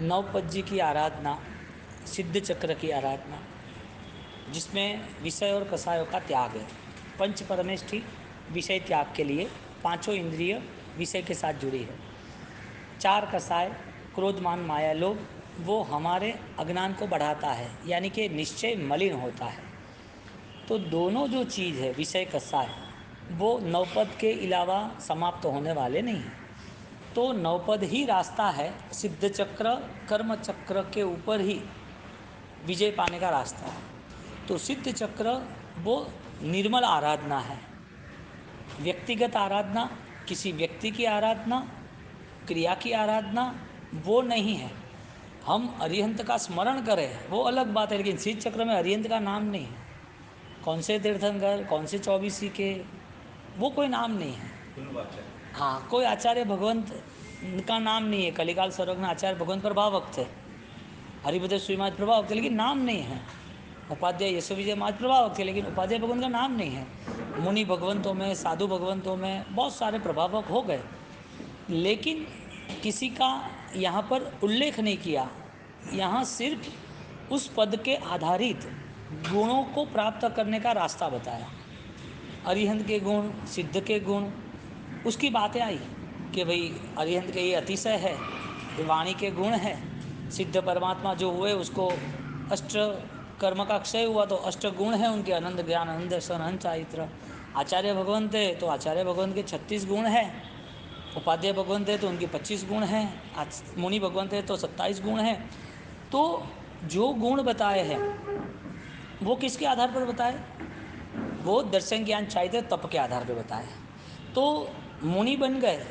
नवपद जी की आराधना, सिद्ध चक्र की आराधना, जिसमें विषय और कसायों का त्याग है। पंच परमेष्ठी विषय त्याग के लिए, पांचों इंद्रिय विषय के साथ जुड़ी है। चार कसाय क्रोध मान माया लोभ, वो हमारे अज्ञान को बढ़ाता है, यानी कि निश्चय मलिन होता है। तो दोनों जो चीज़ है विषय कसाय, वो नवपद के अलावा समाप्त होने वाले नहीं हैं। तो नवपद ही रास्ता है, सिद्ध चक्र कर्म चक्र के ऊपर ही विजय पाने का रास्ता है। तो सिद्ध चक्र वो निर्मल आराधना है, व्यक्तिगत आराधना, किसी व्यक्ति की आराधना, क्रिया की आराधना वो नहीं है। हम अरिहंत का स्मरण करें वो अलग बात है, लेकिन सिद्ध चक्र में अरिहंत का नाम नहीं है। कौन से तीर्थंकर, कौन से 24 के, वो कोई नाम नहीं है। हाँ, कोई आचार्य भगवंत का नाम नहीं है। कलिकाल सर्वज्ञ आचार्य भगवंत प्रभावक थे, हरिभद्र श्री महाराज प्रभावक थे, लेकिन नाम नहीं है। उपाध्याय यशो विजय महाराज प्रभावक थे, लेकिन उपाध्याय भगवंत का नाम नहीं है। मुनि भगवंतों में, साधु भगवंतों में बहुत सारे प्रभावक हो गए, लेकिन किसी का यहाँ पर उल्लेख नहीं किया। यहाँ सिर्फ उस पद के आधारित गुणों को प्राप्त करने का रास्ता बताया। अरिहंत के गुण, सिद्ध के गुण, उसकी बातें आई कि भाई अरिहंत के ये अतिशय है, ये वाणी के गुण है। सिद्ध परमात्मा जो हुए उसको अष्ट कर्म का क्षय हुआ, तो अष्ट गुण हैं उनके, आनंद ज्ञान आनंद दर्शन अनंत चारित्र। आचार्य भगवंत है तो आचार्य भगवंत के 36 गुण हैं। उपाध्याय भगवंत है तो उनके 25 गुण हैं। मुनि भगवंत है तो 27 गुण हैं। तो जो गुण बताए हैं वो किसके आधार पर बताए? वो दर्शन ज्ञान चाहिए तप के आधार पर बताए। तो मुनि बन गए,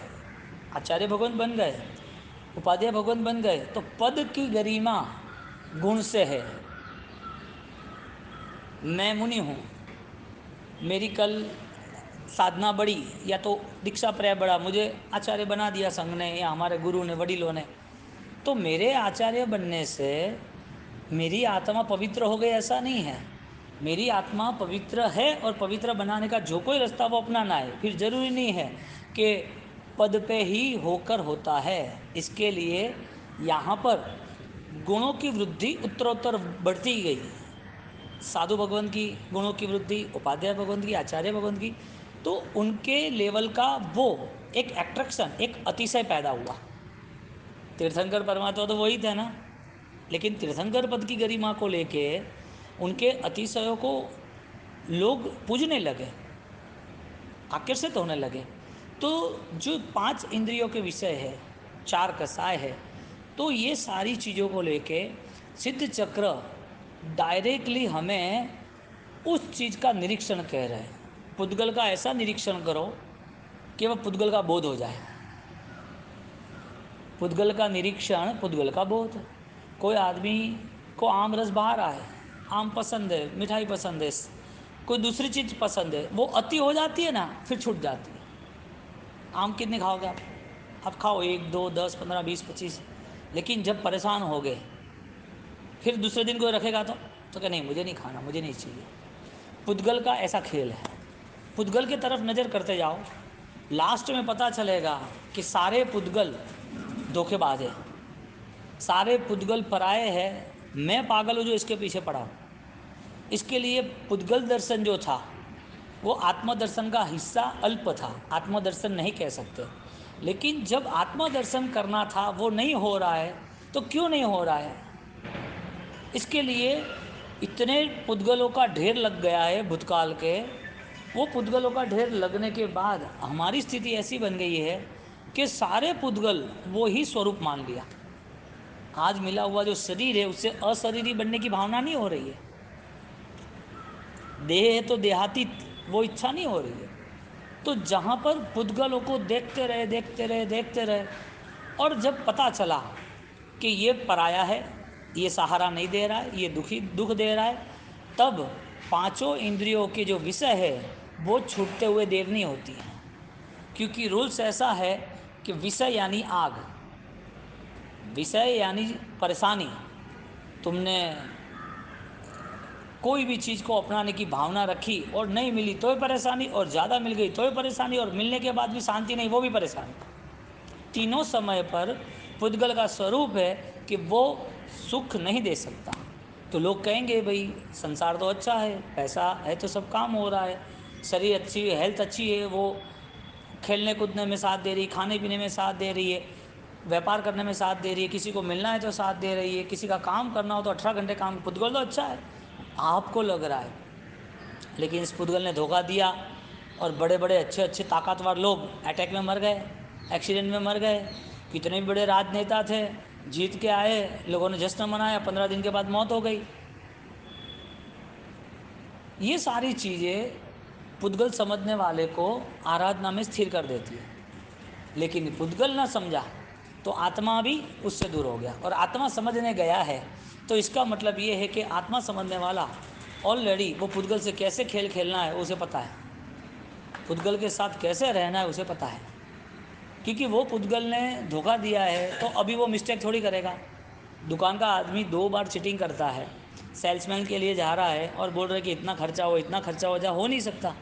आचार्य भगवंत बन गए, उपाध्याय भगवंत बन गए, तो पद की गरिमा गुण से है। मैं मुनि हूँ, मेरी कल साधना बढ़ी या तो दीक्षा पर्याय बढ़ा, मुझे आचार्य बना दिया संघ ने या हमारे गुरु ने, वडीलों ने, तो मेरे आचार्य बनने से मेरी आत्मा पवित्र हो गई ऐसा नहीं है। मेरी आत्मा पवित्र है और पवित्र बनाने का जो कोई रास्ता वो अपनाना है। फिर जरूरी नहीं है कि पद पे ही होकर होता है। इसके लिए यहाँ पर गुणों की वृद्धि उत्तरोत्तर बढ़ती गई। साधु भगवंत की गुणों की वृद्धि, उपाध्याय भगवंत की, आचार्य भगवंत की, तो उनके लेवल का वो एक एट्रैक्शन, एक अतिशय पैदा हुआ। तीर्थंकर परमात्मा तो वही थे ना, लेकिन तीर्थंकर पद की गरिमा को लेके उनके अतिशयों को लोग पूजने लगे, आकर्षित होने लगे। तो जो 5 इंद्रियों के विषय है, 4 कसाय है, तो ये सारी चीज़ों को लेके सिद्ध चक्र डायरेक्टली हमें उस चीज़ का निरीक्षण कह रहे हैं। पुद्गल का ऐसा निरीक्षण करो कि वह पुद्गल का बोध हो जाए। पुद्गल का निरीक्षण, पुद्गल का बोध। कोई आदमी को आम रस बाहर आए, आम पसंद है, मिठाई पसंद है, कोई दूसरी चीज़ पसंद है, वो अति हो जाती है ना, फिर छूट जाती है। आम कितने खाओगे आप खाओ 1 2 10 15 20 25, लेकिन जब परेशान हो गए फिर दूसरे दिन कोई रखेगा तो क्या, नहीं मुझे नहीं खाना, मुझे नहीं चाहिए। पुद्गल का ऐसा खेल है। पुद्गल की तरफ नज़र करते जाओ, लास्ट में पता चलेगा कि सारे पुद्गल धोखेबाज है, सारे पुद्गल पराये हैं। मैं पागल हूँ जो इसके पीछे पड़ा हूँ। इसके लिए पुद्गल दर्शन जो था वो आत्मदर्शन का हिस्सा अल्प था, आत्मदर्शन नहीं कह सकते। लेकिन जब आत्मदर्शन करना था वो नहीं हो रहा है, तो क्यों नहीं हो रहा है? इसके लिए इतने पुद्गलों का ढेर लग गया है भूतकाल के। वो पुद्गलों का ढेर लगने के बाद हमारी स्थिति ऐसी बन गई है कि सारे पुद्गल वो ही स्वरूप मान लिया। आज मिला हुआ जो शरीर है उससे अशरीरी बनने की भावना नहीं हो रही है। देह है तो देहातीत वो इच्छा नहीं हो रही है। तो जहाँ पर पुद्गलों को देखते रहे देखते रहे देखते रहे, और जब पता चला कि ये पराया है, ये सहारा नहीं दे रहा है, ये दुख दे रहा है, तब पांचों इंद्रियों के जो विषय है वो छूटते हुए देर नहीं होती है। क्योंकि रूल्स ऐसा है कि विषय यानी आग, विषय यानी परेशानी। तुमने कोई भी चीज़ को अपनाने की भावना रखी और नहीं मिली तो ही परेशानी, और ज़्यादा मिल गई तो ही परेशानी, और मिलने के बाद भी शांति नहीं, वो भी परेशानी। तीनों समय पर पुद्गल का स्वरूप है कि वो सुख नहीं दे सकता। तो लोग कहेंगे भाई संसार तो अच्छा है, पैसा है तो सब काम हो रहा है, शरीर अच्छी है, हेल्थ अच्छी है, वो खेलने कूदने में साथ दे रही है, खाने पीने में साथ दे रही है, व्यापार करने में साथ दे रही है, किसी को मिलना है तो साथ दे रही है, किसी का काम करना हो तो 18 घंटे काम, पुद्गल तो अच्छा है आपको लग रहा है। लेकिन इस पुद्गल ने धोखा दिया और बड़े बड़े अच्छे अच्छे ताकतवर लोग अटैक में मर गए, एक्सीडेंट में मर गए। कितने भी बड़े राजनेता थे, जीत के आए, लोगों ने जश्न मनाया, 15 दिन के बाद मौत हो गई। ये सारी चीज़ें पुद्गल समझने वाले को आराधना में स्थिर कर देती है। लेकिन पुद्गल ना समझा तो आत्मा भी उससे दूर हो गया, और आत्मा समझने गया है तो इसका मतलब ये है कि आत्मा समझने वाला ऑलरेडी वो पुद्गल से कैसे खेल खेलना है उसे पता है, पुद्गल के साथ कैसे रहना है उसे पता है। क्योंकि वो पुद्गल ने धोखा दिया है तो अभी वो मिस्टेक थोड़ी करेगा। दुकान का आदमी 2 बार चीटिंग करता है, सेल्समैन के लिए जा रहा है और बोल रहा है कि इतना खर्चा हो, इतना खर्चा हो नहीं सकता।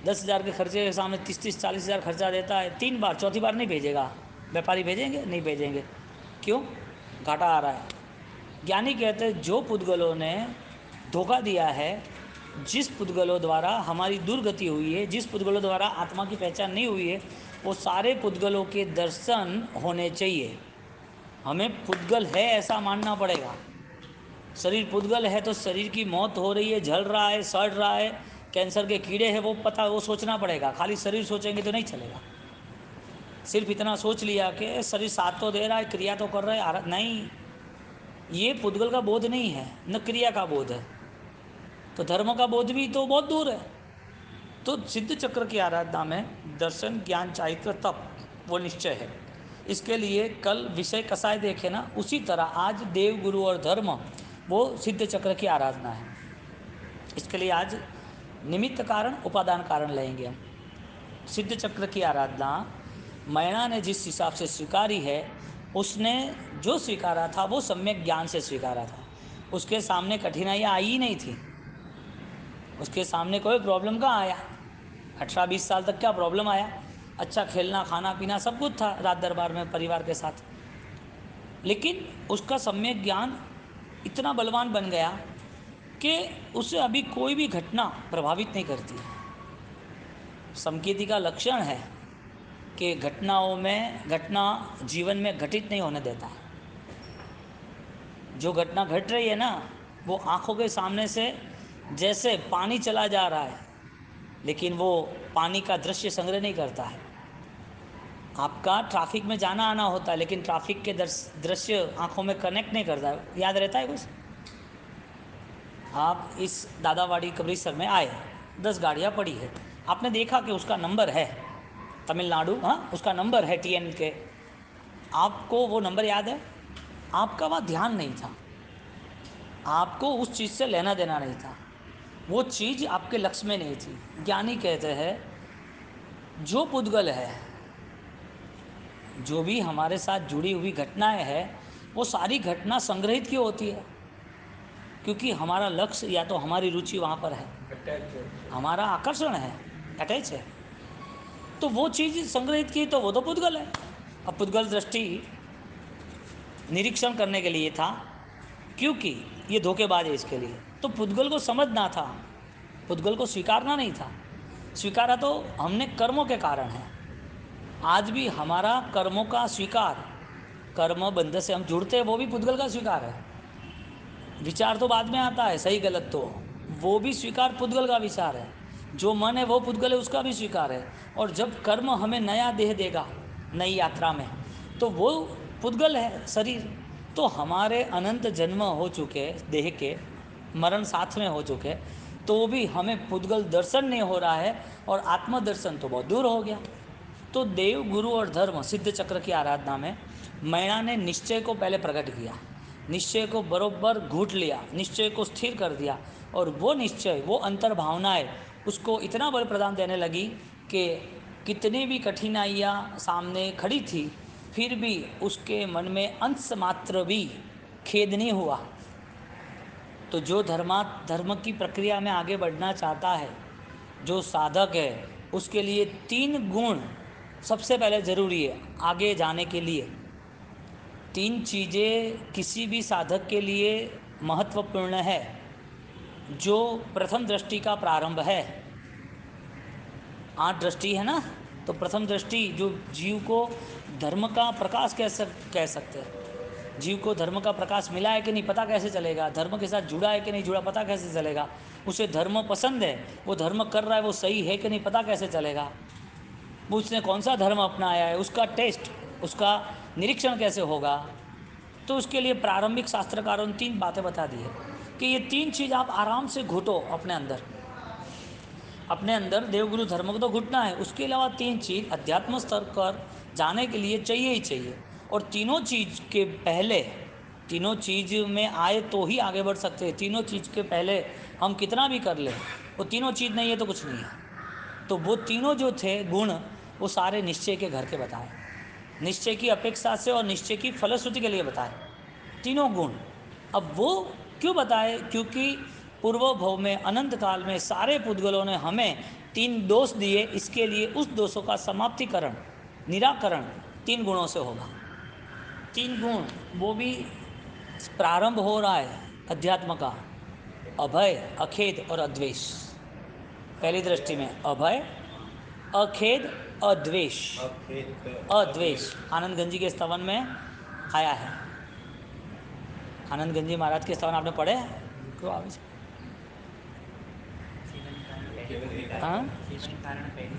10,000 के खर्चे के सामने 30-40,000 खर्चा देता है, 3 बार, चौथी बार नहीं भेजेगा। व्यापारी भेजेंगे? नहीं भेजेंगे। क्यों? घाटा आ रहा है। ज्ञानी कहते हैं जो पुद्गलों ने धोखा दिया है, जिस पुद्गलों द्वारा हमारी दुर्गति हुई है, जिस पुद्गलों द्वारा आत्मा की पहचान नहीं हुई है, वो सारे पुद्गलों के दर्शन होने चाहिए। हमें पुद्गल है ऐसा मानना पड़ेगा। शरीर पुद्गल है तो शरीर की मौत हो रही है, जल रहा है, सड़ रहा है, कैंसर के कीड़े हैं, वो पता, वो सोचना पड़ेगा। खाली शरीर सोचेंगे तो नहीं चलेगा। सिर्फ इतना सोच लिया कि शरीर साथ तो दे रहा है, क्रिया तो कर रहा है, नहीं, ये पुद्गल का बोध नहीं है, न क्रिया का बोध है। तो धर्म का बोध भी तो बहुत दूर है। तो सिद्ध चक्र की आराधना में दर्शन, ज्ञान, चारित्र, तप वो निश्चय है। इसके लिए कल विषय कसाय देखे ना, उसी तरह आज देव, गुरु और धर्म वो सिद्ध चक्र की आराधना है। इसके लिए आज निमित्त कारण, उपादान कारण लेंगे हम। सिद्ध चक्र की आराधना मैणा ने जिस हिसाब से स्वीकारी है, उसने जो स्वीकारा था वो सम्यक ज्ञान से स्वीकारा था। उसके सामने कठिनाइयाँ आई ही नहीं थी, उसके सामने कोई प्रॉब्लम कहाँ आया। 18-20 साल तक क्या प्रॉब्लम आया? अच्छा खेलना, खाना पीना सब कुछ था राज दरबार में परिवार के साथ। लेकिन उसका सम्यक ज्ञान इतना बलवान बन गया कि उसे अभी कोई भी घटना प्रभावित नहीं करती। समकीर्ति का लक्षण है कि घटना जीवन में घटित नहीं होने देता है। जो घटना घट रही है ना, वो आँखों के सामने से जैसे पानी चला जा रहा है, लेकिन वो पानी का दृश्य संग्रह नहीं करता है। आपका ट्रैफिक में जाना आना होता है, लेकिन ट्रैफिक के दृश्य आँखों में कनेक्ट नहीं करता है। याद रहता है कुछ? आप इस दादावाड़ी कब्रिस्तर में आए, 10 गाड़ियाँ पड़ी है, आपने देखा कि उसका नंबर है तमिलनाडु, हाँ उसका नंबर है TN के, आपको वो नंबर याद है? आपका वहाँ ध्यान नहीं था, आपको उस चीज़ से लेना देना नहीं था, वो चीज़ आपके लक्ष्य में नहीं थी। ज्ञानी कहते हैं जो पुद्गल है, जो भी हमारे साथ जुड़ी हुई घटनाएं हैं, वो सारी घटना संग्रहित क्यों होती है? क्योंकि हमारा लक्ष्य या तो हमारी रुचि वहाँ पर है, हमारा आकर्षण है, अटैच है, तो वो चीज़ संग्रहित की तो वो तो पुद्गल है। अब पुद्गल दृष्टि निरीक्षण करने के लिए था, क्योंकि ये धोखेबाज है इसके लिए। तो पुद्गल को समझना था, पुद्गल को स्वीकारना नहीं था। स्वीकारा तो हमने कर्मों के कारण है। आज भी हमारा कर्मों का स्वीकार, कर्म बंध से हम जुड़ते हैं, वो भी पुद्गल का स्वीकार है। विचार तो बाद में आता है, सही गलत, तो वो भी स्वीकार पुद्गल का विचार है। जो मन है वो पुद्गल है, उसका भी स्वीकार है। और जब कर्म हमें नया देह देगा नई यात्रा में, तो वो पुद्गल है शरीर। तो हमारे अनंत जन्म हो चुके देह के, मरण साथ में हो चुके, तो भी हमें पुद्गल दर्शन नहीं हो रहा है, और आत्मदर्शन तो बहुत दूर हो गया। तो देव, गुरु और धर्म सिद्ध चक्र की आराधना में मैणा ने निश्चय को पहले प्रकट किया, निश्चय को बरोबर घूट लिया, निश्चय को स्थिर कर दिया, और वो निश्चय, वो अंतर्भावनाएं उसको इतना बल प्रदान देने लगी कि कितनी भी कठिनाइयाँ सामने खड़ी थी, फिर भी उसके मन में अंश मात्र भी खेद नहीं हुआ। तो जो धर्म की प्रक्रिया में आगे बढ़ना चाहता है, जो साधक है, उसके लिए 3 गुण सबसे पहले ज़रूरी है आगे जाने के लिए। 3 चीज़ें किसी भी साधक के लिए महत्वपूर्ण है। जो प्रथम दृष्टि का प्रारंभ है, 8 दृष्टि है ना, तो प्रथम दृष्टि जो जीव को धर्म का प्रकाश कह सकते हैं। जीव को धर्म का प्रकाश मिला है कि नहीं पता कैसे चलेगा, धर्म के साथ जुड़ा है कि नहीं जुड़ा पता कैसे चलेगा, उसे धर्म पसंद है, वो धर्म कर रहा है, वो सही है कि नहीं पता कैसे चलेगा, वो उसने कौन सा धर्म अपनाया है, उसका टेस्ट, उसका निरीक्षण कैसे होगा। तो उसके लिए प्रारंभिक शास्त्रकारों ने 3 बातें बता दी है कि ये 3 चीज़ आप आराम से घुटो अपने अंदर देवगुरु धर्म को तो घुटना है। उसके अलावा 3 चीज़ अध्यात्म स्तर पर जाने के लिए चाहिए ही चाहिए। और तीनों चीज़ के पहले, तीनों चीज़ में आए तो ही आगे बढ़ सकते हैं। तीनों चीज़ के पहले हम कितना भी कर लें, वो तीनों चीज़ नहीं है तो कुछ नहीं है। तो वो तीनों जो थे गुण, वो सारे निश्चय के घर के बताए, निश्चय की अपेक्षा से और निश्चय की फलश्रुति के लिए बताए तीनों गुण। अब वो क्यों बताए? क्योंकि पूर्व भव में अनंत काल में सारे पुद्गलों ने हमें 3 दोष दिए, इसके लिए उस दोषों का समाप्तिकरण, निराकरण 3 गुणों से होगा। 3 गुण, वो भी प्रारंभ हो रहा है अध्यात्म का, अभय, अखेद और अद्वेष। पहली दृष्टि में अभय, अखेद, अद्वेष। अद्वेष आनंद गंजी के स्तवन में आया है। आनंद गंजी महाराज के स्तवन आपने पढ़े?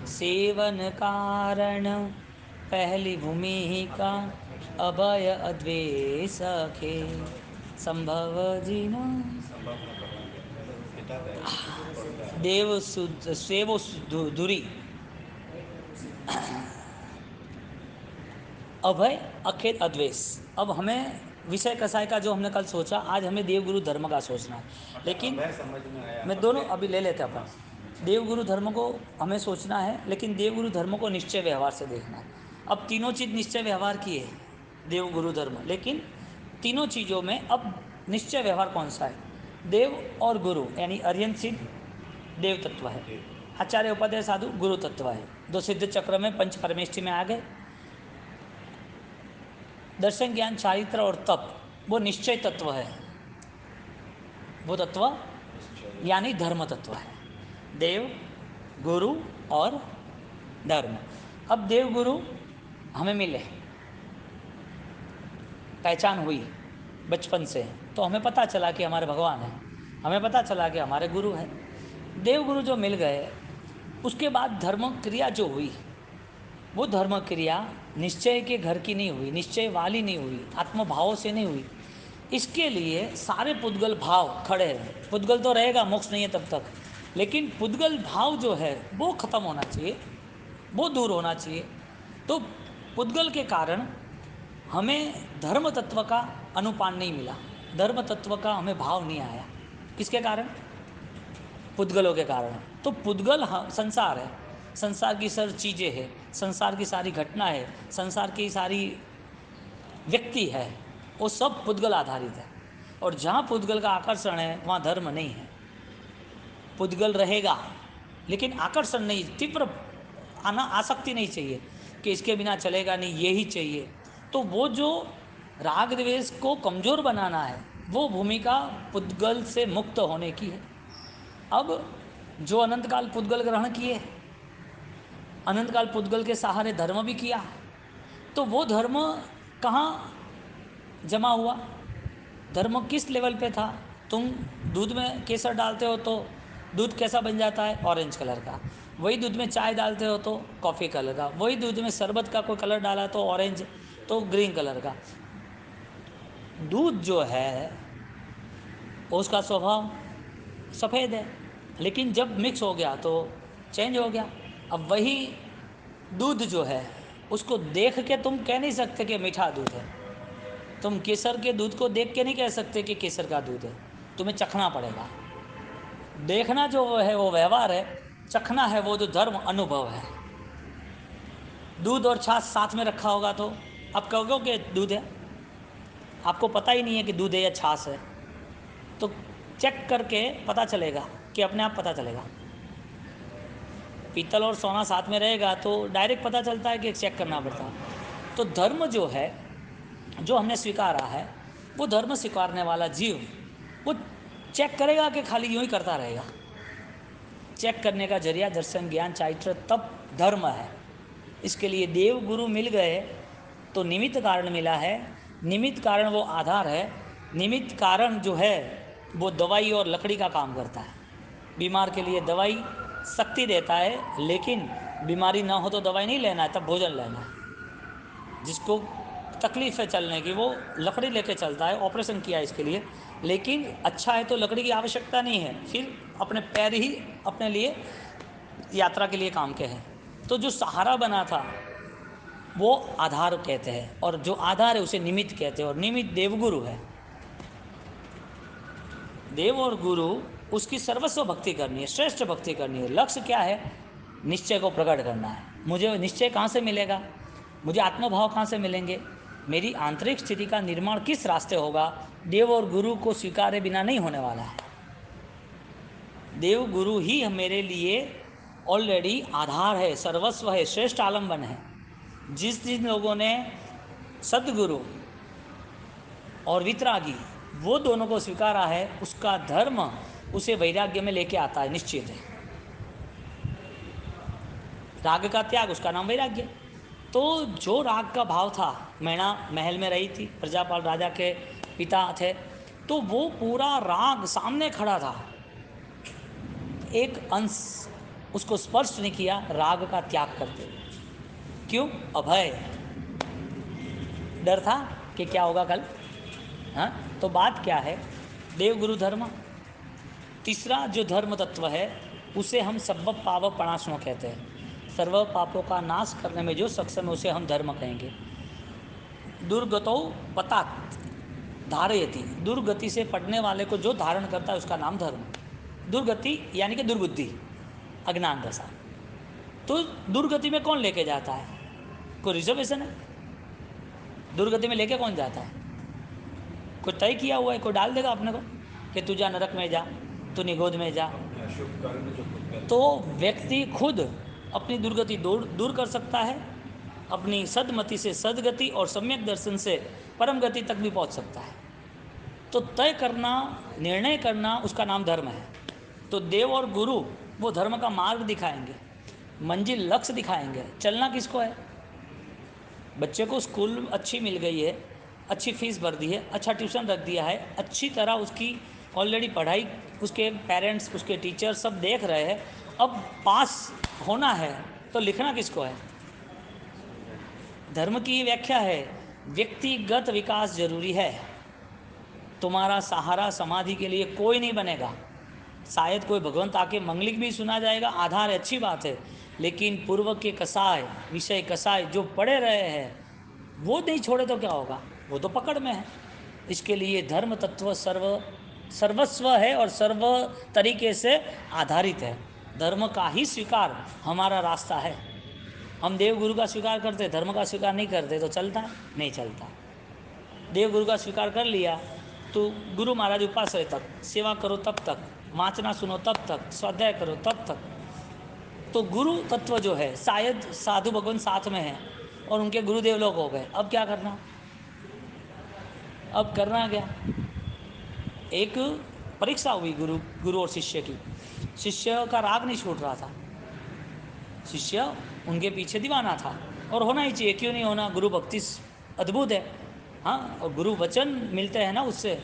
सेवन कारण पहली भूमिका, अभय अद्वेष अखेद संभव जीना देव सेवो दूरी। अभय, अखेद, अद्वेष। अब हमें विषय कसाय का जो हमने कल सोचा, आज हमें देवगुरु धर्म का सोचना है। लेकिन मैं दोनों अभी ले लेते अपन। देवगुरु धर्म को हमें सोचना है, लेकिन देवगुरु धर्म को निश्चय व्यवहार से देखना है। अब तीनों चीज़ निश्चय व्यवहार की है देवगुरु धर्म, लेकिन तीनों चीज़ों में अब निश्चय व्यवहार कौन सा है? देव और गुरु यानी अर्यन सिद्ध देव तत्व है, आचार्य उपाध्याय साधु गुरु तत्व है। 2 सिद्ध चक्र में पंच परमेष्टि में आ गए। दर्शन, ज्ञान, चारित्र और तप वो निश्चय तत्व है, वो तत्व यानी धर्म तत्व है। देव, गुरु और धर्म। अब देव गुरु हमें मिले, पहचान हुई बचपन से, तो हमें पता चला कि हमारे भगवान हैं, हमें पता चला कि हमारे गुरु हैं। देव गुरु जो मिल गए, उसके बाद धर्म क्रिया जो हुई, वो धर्म क्रिया निश्चय के घर की नहीं हुई, निश्चय वाली नहीं हुई, आत्मभावों से नहीं हुई। इसके लिए सारे पुद्गल भाव खड़े हैं। पुद्गल तो रहेगा, मोक्ष नहीं है तब तक, लेकिन पुद्गल भाव जो है वो खत्म होना चाहिए, वो दूर होना चाहिए। तो पुद्गल के कारण हमें धर्म तत्व का अनुपान नहीं मिला, धर्म तत्व का हमें भाव नहीं आया। किसके कारण? पुद्गलों के कारण। तो पुद्गल संसार है, संसार की सारी चीज़ें हैं, संसार की सारी घटना है, संसार की सारी व्यक्ति है, वो सब पुद्गल आधारित है। और जहाँ पुद्गल का आकर्षण है वहाँ धर्म नहीं है। पुद्गल रहेगा लेकिन आकर्षण नहीं, तीव्र आसक्ति नहीं चाहिए कि इसके बिना चलेगा नहीं, यही चाहिए। तो वो जो राग द्वेष को कमज़ोर बनाना है, वो भूमिका पुद्गल से मुक्त होने की है। अब जो अनंतकाल पुद्गल ग्रहण किए, अनंतकाल पुद्गल के सहारे धर्म भी किया, तो वो धर्म कहाँ जमा हुआ? धर्म किस लेवल पे था? तुम दूध में केसर डालते हो तो दूध कैसा बन जाता है? ऑरेंज कलर का। वही दूध में चाय डालते हो तो कॉफ़ी कलर का। वही दूध में शरबत का कोई कलर डाला तो ऑरेंज, तो ग्रीन कलर का। दूध जो है उसका स्वभाव सफ़ेद है, लेकिन जब मिक्स हो गया तो चेंज हो गया। अब वही दूध जो है उसको देख के तुम कह नहीं सकते कि मीठा दूध है। तुम केसर के दूध को देख के नहीं कह सकते कि केसर का दूध है, तुम्हें चखना पड़ेगा। देखना जो है वो व्यवहार है, चखना है वो जो धर्म अनुभव है। दूध और छाछ साथ में रखा होगा तो आप कहोगे कि दूध है, आपको पता ही नहीं है कि दूध है या छाछ है, तो चेक करके पता चलेगा कि अपने आप पता चलेगा। पीतल और सोना साथ में रहेगा तो डायरेक्ट पता चलता है कि चेक करना पड़ता है। तो धर्म जो है, जो हमने स्वीकारा है, वो धर्म स्वीकारने वाला जीव वो चेक करेगा कि खाली यूँ ही करता रहेगा। चेक करने का जरिया दर्शन, ज्ञान, चारित्र तब धर्म है। इसके लिए देव गुरु मिल गए तो निमित्त कारण मिला है। निमित्त कारण वो आधार है। निमित्त कारण जो है वो दवाई और लकड़ी का काम करता है। बीमार के लिए दवाई शक्ति देता है, लेकिन बीमारी ना हो तो दवाई नहीं लेना है, तब भोजन लेना है। जिसको तकलीफ़ है चलने की, वो लकड़ी लेके चलता है, ऑपरेशन किया इसके लिए, लेकिन अच्छा है तो लकड़ी की आवश्यकता नहीं है, फिर अपने पैर ही अपने लिए यात्रा के लिए काम के हैं। तो जो सहारा बना था वो आधार कहते हैं, और जो आधार है उसे निमित्त कहते हैं, और निमित्त देवगुरु है। देव और गुरु उसकी सर्वस्व भक्ति करनी है, श्रेष्ठ भक्ति करनी है। लक्ष्य क्या है? निश्चय को प्रकट करना है। मुझे निश्चय कहाँ से मिलेगा? मुझे आत्मभाव कहाँ से मिलेंगे? मेरी आंतरिक स्थिति का निर्माण किस रास्ते होगा? देव और गुरु को स्वीकारे बिना नहीं होने वाला है। देव गुरु ही मेरे लिए ऑलरेडी आधार है, सर्वस्व है, श्रेष्ठ आलम्बन है। जिन लोगों ने सद्गुरु और वितरागी वो दोनों को स्वीकारा है, उसका धर्म उसे वैराग्य में लेके आता है, निश्चित है। राग का त्याग, उसका नाम वैराग्य। तो जो राग का भाव था, मैना महल में रही थी, प्रजापाल राजा के पिता थे, तो वो पूरा राग सामने खड़ा था, एक अंश उसको स्पर्श नहीं किया, राग का त्याग करते। क्यों? अभय, डर था कि क्या होगा कल। हाँ, तो बात क्या है? देवगुरु धर्म। तीसरा जो धर्म तत्व है उसे हम सर्व पाप प्रणाशनो कहते हैं। सर्व पापों का नाश करने में जो सक्षम है उसे हम धर्म कहेंगे। दुर्गतो पतात धारयति, दुर्गति से पड़ने वाले को जो धारण करता है उसका नाम धर्म। दुर्गति यानी कि दुर्बुद्धि, अज्ञान दशा। तो दुर्गति में कौन लेके जाता है? कोई रिजर्वेशन है? दुर्गति में लेके कौन जाता है? कोई तय किया हुआ है? कोई डाल देगा अपने को कि तू जा नरक में जा, तू निगोद में जा? तो व्यक्ति खुद अपनी दुर्गति दूर कर सकता है, अपनी सदमति से सदगति और सम्यक दर्शन से परम गति तक भी पहुंच सकता है। तो तय करना, निर्णय करना, उसका नाम धर्म है। तो देव और गुरु वो धर्म का मार्ग दिखाएंगे, मंजिल, लक्ष्य दिखाएंगे। चलना किसको है? बच्चे को स्कूल अच्छी मिल गई है, अच्छी फीस भर दी है, अच्छा ट्यूशन रख दिया है, अच्छी तरह उसकी ऑलरेडी पढ़ाई उसके पेरेंट्स, उसके टीचर सब देख रहे हैं। अब पास होना है तो लिखना किसको है? धर्म की व्याख्या है व्यक्तिगत विकास जरूरी है। तुम्हारा सहारा समाधि के लिए कोई नहीं बनेगा। शायद कोई भगवंत आके मंगलिक भी सुना जाएगा, आधार अच्छी बात है, लेकिन पूर्व के कसाय, विषय कसाय जो पड़े रहे हैं वो नहीं छोड़े तो क्या होगा? वो तो पकड़ में है। इसके लिए धर्म तत्व सर्वस्व है और सर्व तरीके से आधारित है। धर्म का ही स्वीकार हमारा रास्ता है। हम देव गुरु का स्वीकार करते, धर्म का स्वीकार नहीं करते तो चलता है? नहीं चलता। देव गुरु का स्वीकार कर लिया तो गुरु महाराज उपास्य तक, सेवा करो तब तक, वाचना सुनो तब तक, स्वाध्याय करो तब तक। तो गुरु तत्व जो है, शायद साधु भगवान साथ में हैं और उनके गुरुदेव लोग हो गए, अब क्या करना? अब करना क्या? एक परीक्षा हुई गुरु और शिष्य की। शिष्य का राग नहीं छूट रहा था, शिष्य उनके पीछे दीवाना था, और होना ही चाहिए, क्यों नहीं होना? गुरु भक्ति अद्भुत है। हाँ, और गुरु वचन मिलते हैं ना, उससे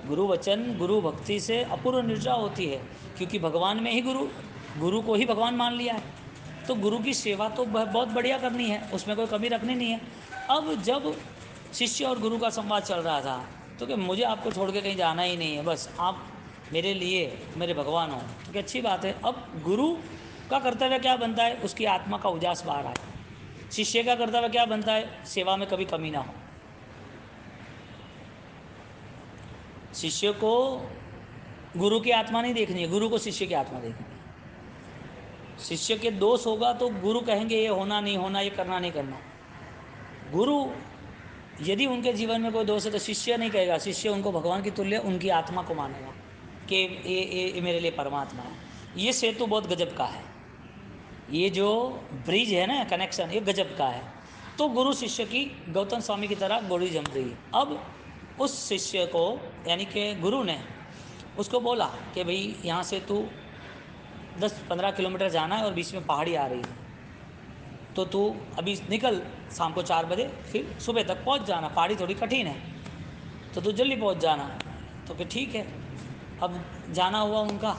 गुरु वचन, गुरु भक्ति से अपूर्व निर्जा होती है, क्योंकि भगवान में ही गुरु को ही भगवान मान लिया है। तो गुरु की सेवा तो बहुत बढ़िया करनी है, उसमें कोई कमी रखनी नहीं है। अब जब शिष्य और गुरु का संवाद चल रहा था तो कि मुझे आपको छोड़ के कहीं जाना ही नहीं है, बस आप मेरे लिए मेरे भगवान हो, तो क्या अच्छी बात है। अब गुरु का कर्तव्य क्या बनता है? उसकी आत्मा का उजास बाहर आए। शिष्य का कर्तव्य क्या बनता है? सेवा में कभी कमी ना हो। शिष्य को गुरु की आत्मा नहीं देखनी है, गुरु को शिष्य की आत्मा देखनी है। शिष्य के दोष होगा तो गुरु कहेंगे ये होना नहीं होना, ये करना नहीं करना। गुरु यदि उनके जीवन में कोई दोष है तो शिष्य नहीं कहेगा, शिष्य उनको भगवान की तुल्य उनकी आत्मा को मानेगा कि ये मेरे लिए परमात्मा है। ये सेतु बहुत गजब का है। ये जो ब्रिज है ना, कनेक्शन, ये गजब का है। तो गुरु शिष्य की गौतम स्वामी की तरह गोली जम रही है। अब उस शिष्य को, यानी कि गुरु ने उसको बोला कि भाई यहाँ से तू 10-15 किलोमीटर जाना है और बीच में पहाड़ी आ रही है, तो तू अभी निकल, शाम को 4 बजे, फिर सुबह तक पहुँच जाना, पहाड़ी थोड़ी कठिन है तो तू जल्दी पहुँच जाना। तो फिर ठीक है। अब जाना हुआ उनका,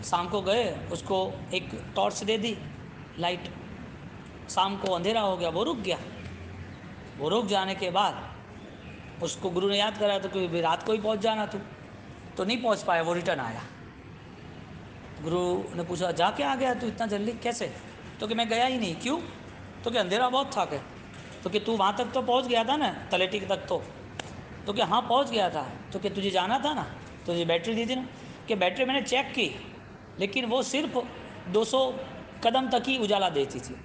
शाम को गए, उसको एक टॉर्च दे दी, लाइट। शाम को अंधेरा हो गया, वो रुक गया। वो रुक जाने के बाद उसको गुरु ने याद कराया तो कि रात को ही पहुंच जाना तू, तो नहीं पहुंच पाया, वो रिटर्न आया। गुरु ने पूछा जाके आ गया तू इतना जल्दी कैसे? तो कि मैं गया ही नहीं। क्यों? तो कि अंधेरा बहुत था। तो कि तू वहाँ तक तो पहुँच गया था ना, तलेटी तक तो कि हाँ पहुँच गया था। तो कि तुझे जाना था ना, तुझे बैटरी दी थी ना? कि बैटरी मैंने चेक की, लेकिन वो सिर्फ 200 कदम तक ही उजाला देती थी।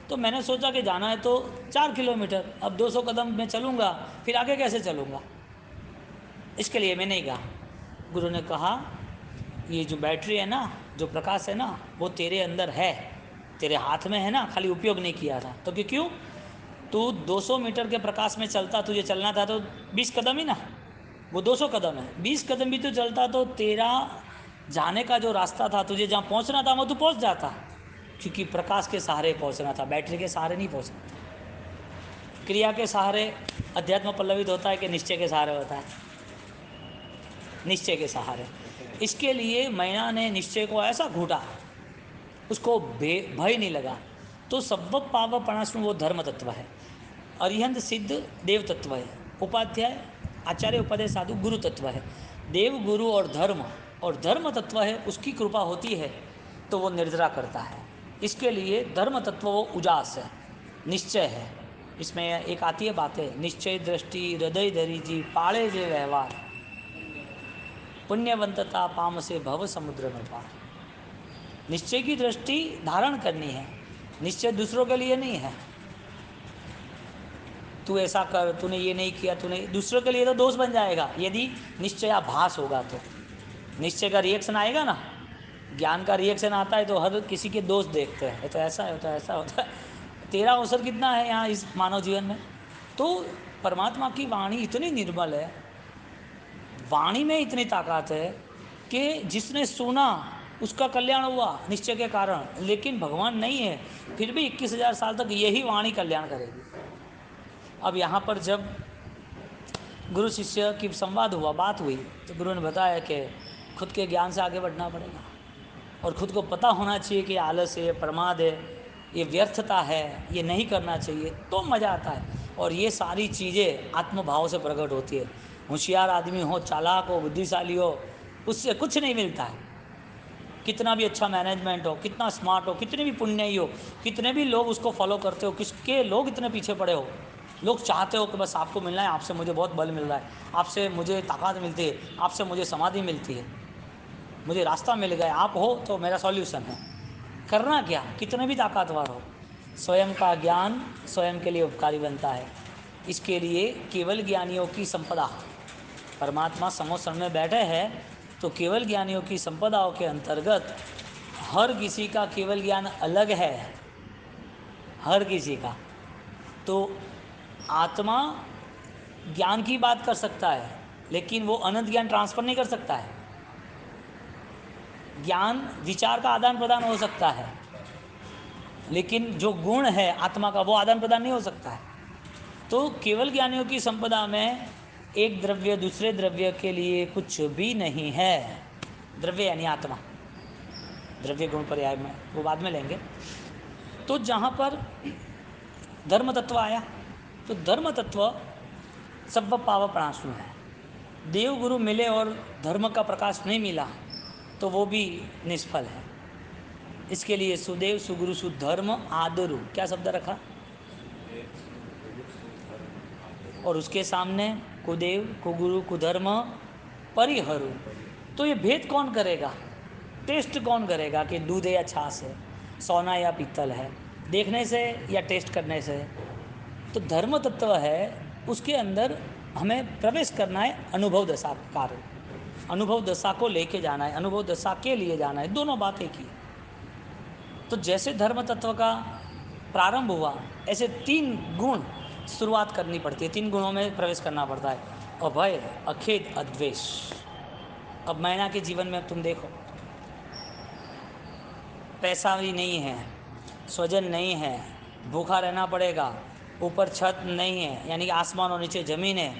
तो मैंने सोचा कि जाना है तो 4 किलोमीटर, अब 200 कदम में चलूँगा, फिर आगे कैसे चलूँगा, इसके लिए मैं नहीं गया। गुरु ने कहा ये जो बैटरी है ना, जो प्रकाश है ना, वो तेरे अंदर है, तेरे हाथ में है ना, खाली उपयोग नहीं किया था। तो कि क्यों? तू 200 मीटर के प्रकाश में चलता, तुझे चलना था तो 20 कदम ही ना, वो 200 कदम है, 20 कदम भी तो चलता तो तेरा जाने का जो रास्ता था, तुझे जहाँ पहुँचना था वो तू पहुँच जाता, क्योंकि प्रकाश के सहारे पहुँचना था, बैटरी के सहारे नहीं पहुँचना था। क्रिया के सहारे अध्यात्म पल्लवित होता है कि निश्चय के सहारे होता है? निश्चय के सहारे। इसके लिए मैना ने निश्चय को ऐसा घूटा, उसको भय नहीं लगा। तो सब्ब पाव पणाशु वो धर्म तत्व है, अरिहंत सिद्ध देव तत्व है, उपाध्याय आचार्य उपाध्याय साधु गुरु तत्व है। देव गुरु और धर्म तत्व है, उसकी कृपा होती है तो वो निर्जरा करता है। इसके लिए धर्म तत्व वो उजास है, निश्चय है। इसमें एक आती है बातें, निश्चय दृष्टि हृदय धरी जी पाड़े जे व्यवहार, पुण्यवंतता पाम से भव समुद्र में पार। निश्चय की दृष्टि धारण करनी है, निश्चय दूसरों के लिए नहीं है। तू ऐसा कर, तूने ये नहीं किया, तूने, दूसरों के लिए तो दोष बन जाएगा यदि निश्चयाभास होगा तो। निश्चय का रिएक्शन आएगा ना, ज्ञान का रिएक्शन आता है तो हर किसी के दोष देखते हैं, तो ऐसा होता है, ऐसा होता है। तेरा अवसर कितना है यहाँ इस मानव जीवन में? तो परमात्मा की वाणी इतनी निर्मल है, वाणी में इतनी ताकत है कि जिसने सुना उसका कल्याण हुआ निश्चय के कारण। लेकिन भगवान नहीं है, फिर भी 21,000 साल तक यही वाणी कल्याण करेगी। अब यहाँ पर जब गुरु शिष्य की संवाद हुआ, बात हुई, तो गुरु ने बताया कि खुद के ज्ञान से आगे बढ़ना पड़ेगा और खुद को पता होना चाहिए कि आलस है, प्रमाद है, ये व्यर्थता है, ये नहीं करना चाहिए, तो मज़ा आता है। और ये सारी चीज़ें आत्मभाव से प्रकट होती है। होशियार आदमी हो, चालाक हो, बुद्धिशाली हो, उससे कुछ नहीं मिलता है। कितना भी अच्छा मैनेजमेंट हो, कितना स्मार्ट हो, कितने भी पुण्य हो, कितने भी लोग उसको फॉलो करते हो, किसके लोग इतने पीछे पड़े हो, लोग चाहते हो कि बस आपको मिलना है, आपसे मुझे बहुत बल मिल रहा है, आपसे मुझे ताकत मिलती है, आपसे मुझे समाधि मिलती है, मुझे रास्ता मिल गया, आप हो तो मेरा सॉल्यूशन है। करना क्या? कितने भी ताकतवर हो, स्वयं का ज्ञान स्वयं के लिए उपकारी बनता है। इसके लिए केवल ज्ञानियों की संपदा, परमात्मा समोसन में बैठे हैं तो केवल ज्ञानियों की संपदाओं के अंतर्गत हर किसी का केवल ज्ञान अलग है, हर किसी का। तो आत्मा ज्ञान की बात कर सकता है, लेकिन वो अनंत ज्ञान ट्रांसफर नहीं कर सकता है। ज्ञान विचार का आदान प्रदान हो सकता है, लेकिन जो गुण है आत्मा का वो आदान प्रदान नहीं हो सकता है। तो केवल ज्ञानियों की संपदा में एक द्रव्य दूसरे द्रव्य के लिए कुछ भी नहीं है। द्रव्य यानी आत्मा, द्रव्य गुण पर्याय में वो बाद में लेंगे। तो जहाँ पर धर्म तत्व आया, तो धर्म तत्व सब पाव प्रणाशु है। देव गुरु मिले और धर्म का प्रकाश नहीं मिला तो वो भी निष्फल है। इसके लिए सुदेव सुगुरु सुधर्म आदरु, क्या शब्द रखा? और उसके सामने कुदेव कुगुरु कुधर्म परिहरु। तो ये भेद कौन करेगा, टेस्ट कौन करेगा कि दूध है या छाछ है, सोना या पीतल है, देखने से या टेस्ट करने से? तो धर्म तत्व है, उसके अंदर हमें प्रवेश करना है अनुभव दशा का कारण, अनुभव दशा को लेके जाना है, अनुभव दशा के लिए जाना है, दोनों बात एक ही है। तो जैसे धर्म तत्व का प्रारंभ हुआ, ऐसे 3 गुण शुरुआत करनी पड़ती है, 3 गुणों में प्रवेश करना पड़ता है, अभय, अखेद, अद्वेष। अब मैना के जीवन में अब तुम देखो, पैसा भी नहीं है, स्वजन नहीं है, भूखा रहना पड़ेगा, ऊपर छत नहीं है यानी कि आसमान और नीचे ज़मीन है,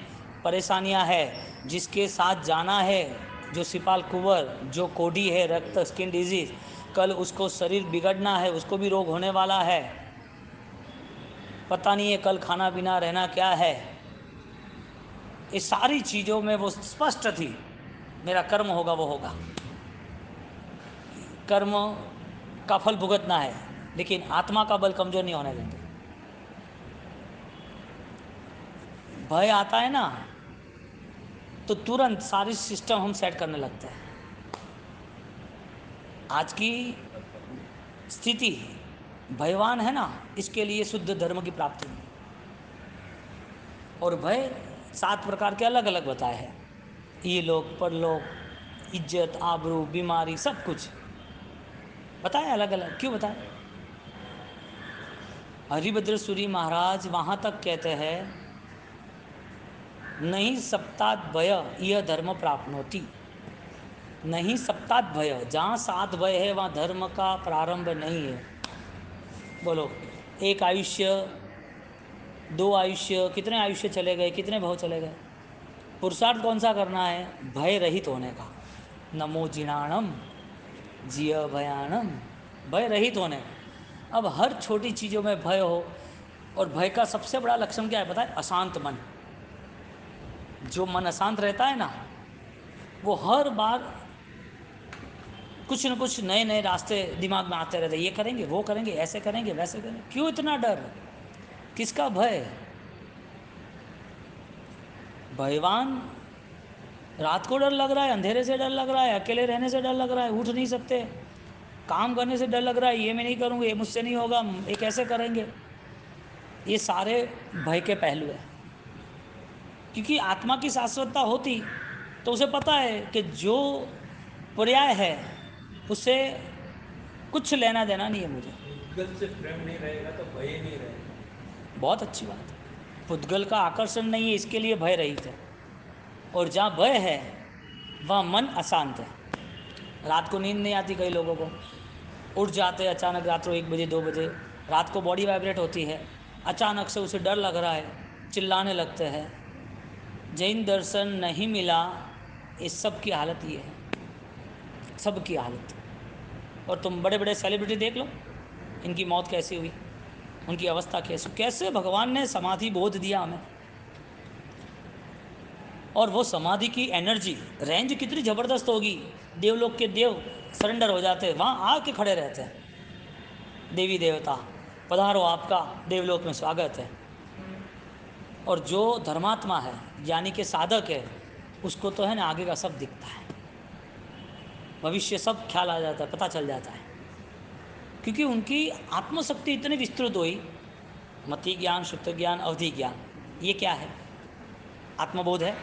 परेशानियां है, जिसके साथ जाना है, जो सिपाल कुंवर, जो कोढ़ी है, रक्त स्किन डिजीज, कल उसको शरीर बिगड़ना है, उसको भी रोग होने वाला है, पता नहीं है कल खाना पीना रहना क्या है। ये सारी चीज़ों में वो स्पष्ट थी, मेरा कर्म होगा वो होगा, कर्म का फल भुगतना है, लेकिन आत्मा का बल कमजोर नहीं होने देंगे। भय आता है ना तो तुरंत सारी सिस्टम हम सेट करने लगते हैं। आज की स्थिति भयवान है ना, इसके लिए शुद्ध धर्म की प्राप्ति नहीं। और भय 7 प्रकार के अलग अलग बताए हैं, ये लोग परलोक, इज्जत, आबरू, बीमारी, सब कुछ बताया अलग अलग। क्यों बताया? हरिभद्र सूरी महाराज वहाँ तक कहते हैं, नहीं सप्ताद भय यह धर्म प्राप्नोति। नहीं सप्ताद भय, जहाँ 7 भय है वहाँ धर्म का प्रारंभ नहीं है। बोलो, 1 आयुष्य, 2 आयुष्य, कितने आयुष्य चले गए, कितने भव चले गए। पुरुषार्थ कौन सा करना है? भय रहित होने का। नमो जिनाणम जिय भयानम, भय रहित होने का। अब हर छोटी चीज़ों में भय हो, और भय का सबसे बड़ा लक्षण क्या है पता है? अशांत मन। जो मन अशांत रहता है ना, वो हर बार कुछ न कुछ नए नए रास्ते दिमाग में आते रहते, ये करेंगे, वो करेंगे, ऐसे करेंगे, वैसे करेंगे। क्यों इतना डर? किसका भय? भयवान रात को डर लग रहा है, अंधेरे से डर लग रहा है, अकेले रहने से डर लग रहा है, उठ नहीं सकते, काम करने से डर लग रहा है, ये मैं नहीं करूँगा, ये मुझसे नहीं होगा, ये कैसे करेंगे। ये सारे भय के पहलू हैं। क्योंकि आत्मा की शाश्वतता होती तो उसे पता है कि जो पर्याय है उससे कुछ लेना देना नहीं है मुझे। पुद्गल से प्रेम नहीं रहेगा तो भय नहीं रहेगा। बहुत अच्छी बात है। पुद्गल का आकर्षण नहीं है, इसके लिए भय रहित है। और जहाँ भय है वहाँ मन अशांत है। रात को नींद नहीं आती, कई लोगों को उठ जाते हैं अचानक, रात को 1 बजे 2 बजे, रात को बॉडी वाइब्रेट होती है, अचानक से उसे डर लग रहा है, चिल्लाने लगते हैं। जैन दर्शन नहीं मिला, इस सब की हालत ये है, सब की हालत। और तुम बड़े बड़े सेलिब्रिटी देख लो, इनकी मौत कैसी हुई, उनकी अवस्था कैसी, कैसे भगवान ने समाधि बोध दिया हमें। और वो समाधि की एनर्जी रेंज कितनी ज़बरदस्त होगी, देवलोक के देव सरेंडर हो जाते हैं, वहाँ आके खड़े रहते हैं, देवी देवता पधारो, आपका देवलोक में स्वागत है। और जो धर्मात्मा है, यानी कि साधक है, उसको तो है ना आगे का सब दिखता है, भविष्य सब ख्याल आ जाता है, पता चल जाता है। क्योंकि उनकी आत्मशक्ति इतनी विस्तृत हुई, मति ज्ञान, शुद्ध ज्ञान, अवधि ज्ञान। ये क्या है? आत्मबोध है।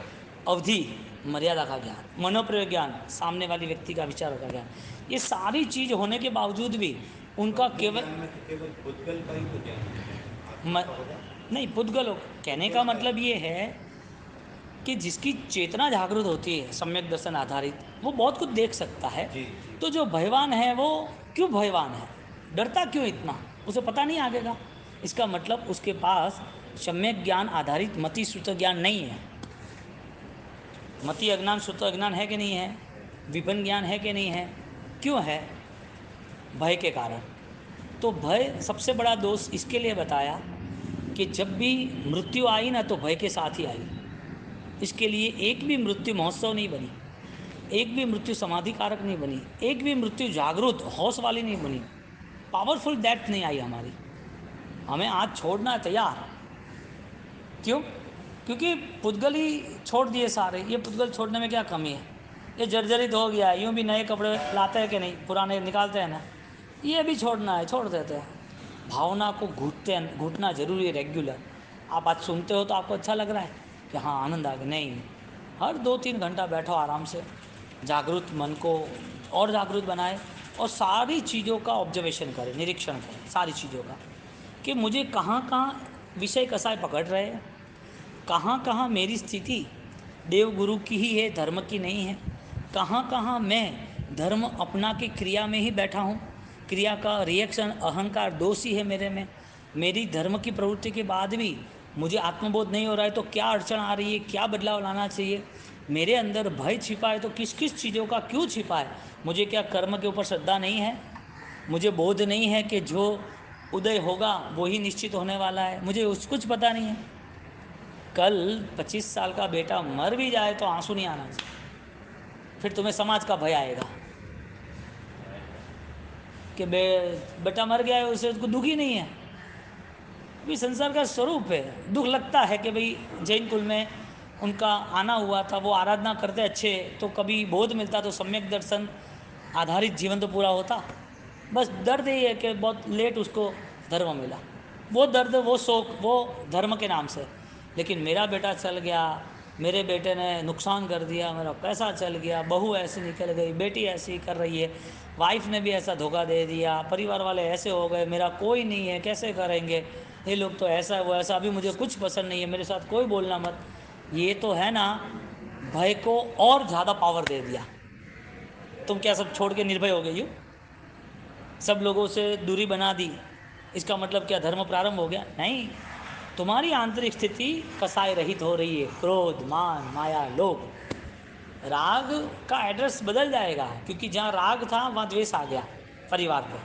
अवधि मर्यादा का ज्ञान, मनोप्रयोग ज्ञान, सामने वाले व्यक्ति का विचारों का ज्ञान। ये सारी चीज़ होने के बावजूद भी उनका केवल पुद्गल का ही तो ज्ञान है, म, नहीं, पुद्गल कहने का मतलब ये है कि जिसकी चेतना जागृत होती है, सम्यक दर्शन आधारित, वो बहुत कुछ देख सकता है। जी। तो जो भयवान है वो क्यों भयवान है, डरता क्यों इतना, उसे पता नहीं आगे का। इसका मतलब उसके पास सम्यक ज्ञान आधारित मति श्रुत ज्ञान नहीं है। मति अज्ञान श्रुत अज्ञान है कि नहीं है? विपन्न ज्ञान है कि नहीं है? क्यों है? भय के कारण। तो भय सबसे बड़ा दोष इसके लिए बताया कि जब भी मृत्यु आई ना, तो भय के साथ ही आई। इसके लिए एक भी मृत्यु महोत्सव नहीं बनी, एक भी मृत्यु समाधि कारक नहीं बनी, एक भी मृत्यु जागृत होश वाली नहीं बनी, पावरफुल डेथ नहीं आई हमारी। हमें आज छोड़ना है तैयार। क्यों? क्योंकि पुद्गल ही छोड़ दिए सारे। ये पुद्गल छोड़ने में क्या कमी है? ये जर्जरित हो गया है, यूँ भी नए कपड़े लाते हैं कि नहीं, पुराने निकालते हैं ना, ये भी छोड़ना है, छोड़ देते हैं। भावना को घुटना जरूरी है रेगुलर। आप आज सुनते हो तो आपको अच्छा लग रहा है कि हाँ आनंद आ गया, नहीं, हर 2-3 घंटा बैठो आराम से, जागृत मन को और जागृत बनाए, और सारी चीज़ों का ऑब्जर्वेशन करें, निरीक्षण करें सारी चीज़ों का, कि मुझे कहाँ कहाँ विषय कसाय पकड़ रहे हैं, कहाँ कहाँ मेरी स्थिति देव गुरु की ही है, धर्म की नहीं है, कहाँ कहाँ मैं धर्म अपना के क्रिया में ही बैठा हूँ, क्रिया का रिएक्शन अहंकार दोष ही है मेरे में, मेरी धर्म की प्रवृत्ति के बाद भी मुझे आत्मबोध नहीं हो रहा है, तो क्या अड़चन आ रही है, क्या बदलाव लाना चाहिए, मेरे अंदर भय छिपा है तो किस किस चीज़ों का क्यों छिपा है, मुझे क्या कर्म के ऊपर श्रद्धा नहीं है, मुझे बोध नहीं है कि जो उदय होगा वो ही निश्चित होने वाला है, मुझे कुछ पता नहीं है। कल 25 साल का बेटा मर भी जाए तो आंसू नहीं आना चाहिए, फिर तुम्हें समाज का भय आएगा कि बेटा मर गया है, उसे उसको दुख ही नहीं है। अभी संसार का स्वरूप है, दुख लगता है कि भाई जैन कुल में उनका आना हुआ था, वो आराधना करते अच्छे, तो कभी बोध मिलता तो सम्यक दर्शन आधारित जीवन तो पूरा होता। बस दर्द यही है कि बहुत लेट उसको धर्म मिला, वो दर्द, वो शोक, वो धर्म के नाम से। लेकिन मेरा बेटा चल गया, मेरे बेटे ने नुकसान कर दिया, मेरा पैसा चल गया, बहू ऐसी निकल गई, बेटी ऐसी कर रही है, वाइफ ने भी ऐसा धोखा दे दिया, परिवार वाले ऐसे हो गए, मेरा कोई नहीं है, कैसे करेंगे ये लोग, तो ऐसा वो ऐसा, अभी मुझे कुछ पसंद नहीं है, मेरे साथ कोई बोलना मत। ये तो है ना, भय को और ज़्यादा पावर दे दिया। तुम क्या सब छोड़ के निर्भय हो गए, यूँ सब लोगों से दूरी बना दी, इसका मतलब क्या धर्म प्रारंभ हो गया? नहीं, तुम्हारी आंतरिक स्थिति कसाय रहित हो रही है, क्रोध मान माया लोभ, राग का एड्रेस बदल जाएगा, क्योंकि जहाँ राग था वहाँ द्वेष आ गया परिवार पे,